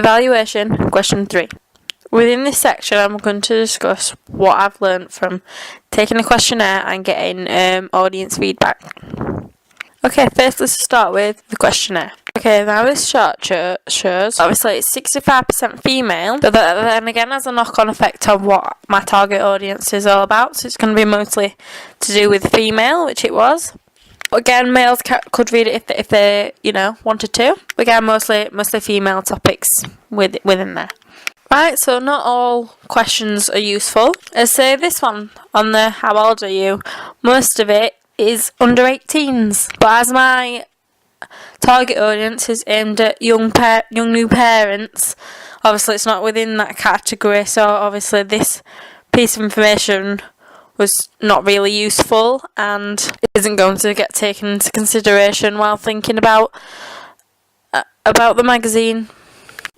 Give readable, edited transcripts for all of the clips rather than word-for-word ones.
Evaluation, question 3. Within this section, I'm going to discuss what I've learned from taking a questionnaire and getting audience feedback. Okay, first let's start with the questionnaire. Okay, now this chart shows, obviously it's 65% female, but then again has a knock-on effect on what my target audience is all about, so it's going to be mostly to do with female, which it was. Again, males could read it if they wanted to. Again, mostly female topics within there. Right, so not all questions are useful. As say this one on the how old are you, most of it is under 18s. But as my target audience is aimed at young new parents, obviously it's not within that category, so obviously this piece of information was not really useful and isn't going to get taken into consideration while thinking about the magazine.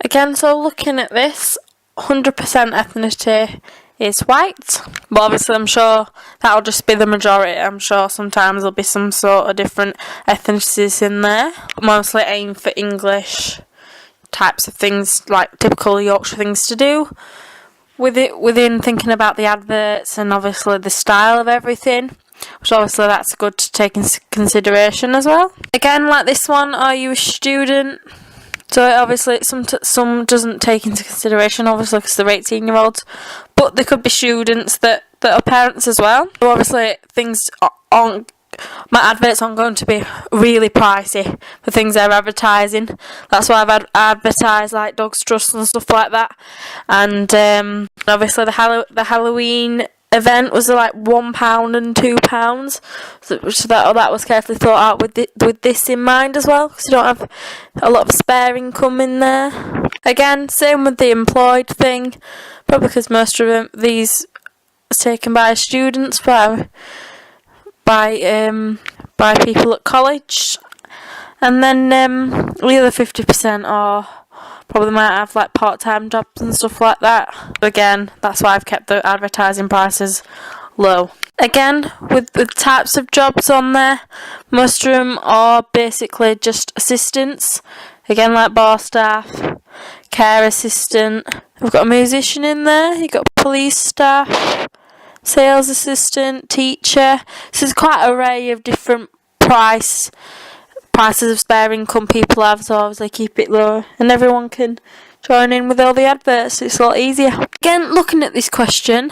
Again, so looking at this, 100% ethnicity is white, but obviously I'm sure that'll just be the majority. I'm sure sometimes there'll be some sort of different ethnicities in there. Mostly aim for English types of things, like typical Yorkshire things to do. Within thinking about the adverts and obviously the style of everything, which obviously that's good to take into consideration as well. Again, like this one, are you a student? So obviously some doesn't take into consideration, obviously because they're 18-year-olds, but there could be students that are parents as well. So obviously my adverts aren't going to be really pricey for things they're advertising. That's why I've advertised like Dogs Trust and stuff like that. And obviously the Halloween event was like £1 and £2, so that was carefully thought out with this in mind as well, because you don't have a lot of spare income in there. Again, same with the employed thing, probably because most of these is taken by students, by people at college, and then the other 50% are probably might have like part-time jobs and stuff like that. Again, that's why I've kept the advertising prices low. Again, with the types of jobs on there, most of them are basically just assistants. Again, like bar staff, care assistant. We've got a musician in there. You've got police staff, sales assistant, teacher. So there's quite an array of different prices of spare income people have, so obviously keep it low and everyone can join in with all the adverts. It's a lot easier. Again, looking at this question,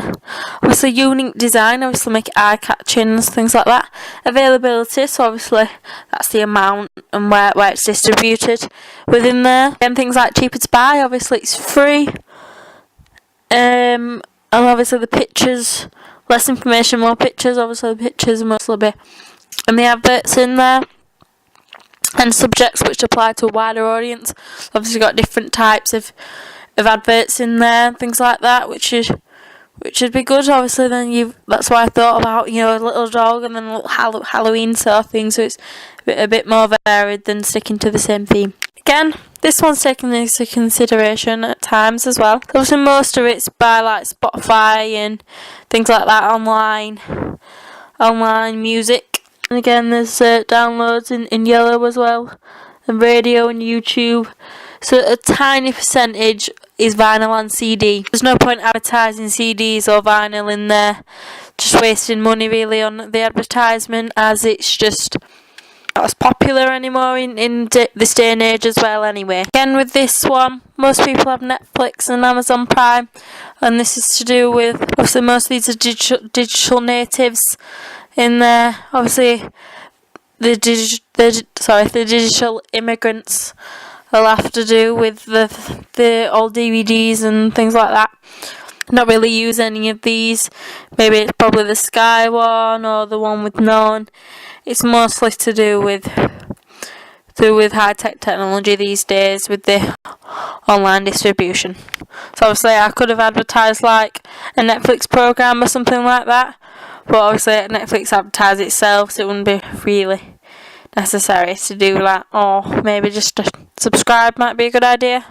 obviously unique design, obviously make it eye-catching, things like that. Availability, so obviously that's the amount and where it's distributed within there. And things like cheaper to buy, obviously it's free. And obviously the pictures, less information, more pictures. Obviously the pictures mostly be and the adverts in there. And subjects which apply to a wider audience. Obviously got different types of adverts in there, things like that, which would be good. Obviously then that's why I thought about, a little dog and then a little Halloween sort of thing, so it's a bit more varied than sticking to the same theme. Again, this one's taken into consideration at times as well. Obviously most of it's by like Spotify and things like that, online music. And again, there's downloads in yellow as well, and radio and YouTube. So a tiny percentage is vinyl and CD. There's no point advertising CDs or vinyl in there, just wasting money really on the advertisement, as it's just not as popular anymore in this day and age as well anyway. Again, with this one, most people have Netflix and Amazon Prime, and this is to do with, obviously most of these are digital natives in there. Obviously the digital immigrants will have to do with the old DVDs and things like that. Not really use any of these. Maybe it's probably the Sky one or the one with none. It's mostly to do with high tech technology these days with the online distribution. So obviously I could have advertised like a Netflix program or something like that, but obviously Netflix advertises itself, so it wouldn't be really necessary to do that, or maybe just to subscribe might be a good idea.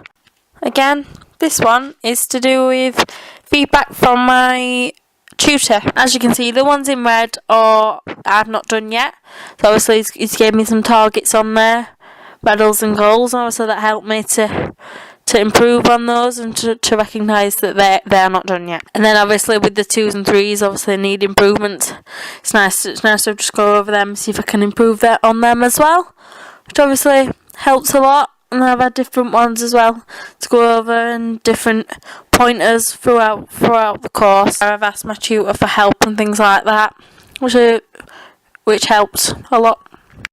Again, this one is to do with feedback from my tutor. As you can see, the ones in red are I've not done yet, so obviously he's gave me some targets on there, medals and goals, and obviously that helped me to to improve on those and to recognise that they're not done yet. And then obviously with the 2s and 3s, obviously need improvements. It's nice to just go over them, see if I can improve that on them as well, which obviously helps a lot. And I've had different ones as well to go over and different pointers throughout the course. I've asked my tutor for help and things like that, which helps a lot.